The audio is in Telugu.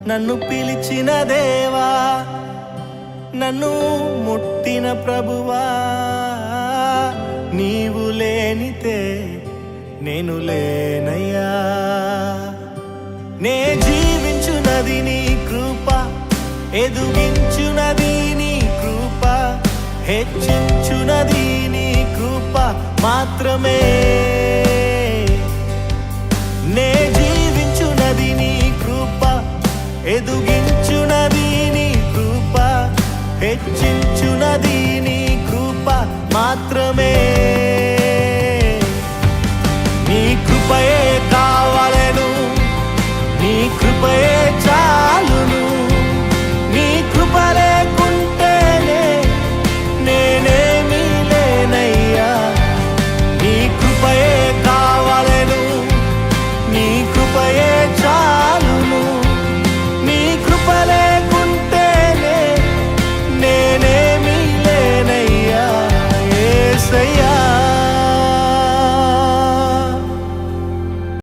నన్ను పిలిచిన దేవా, నన్ను ముట్టిన ప్రభువా, నీవు లేనితే నేను లేనయ్యా. నే జీవించునది నీ కృప, ఎదుగించునది నీ కృప, హెచ్చించునది నీ కృప మాత్రమే. నే జీవించునది నీ కృప, ఎదుగించునది నీ కృప, హెచ్చించునది నీ కృప మాత్రమే.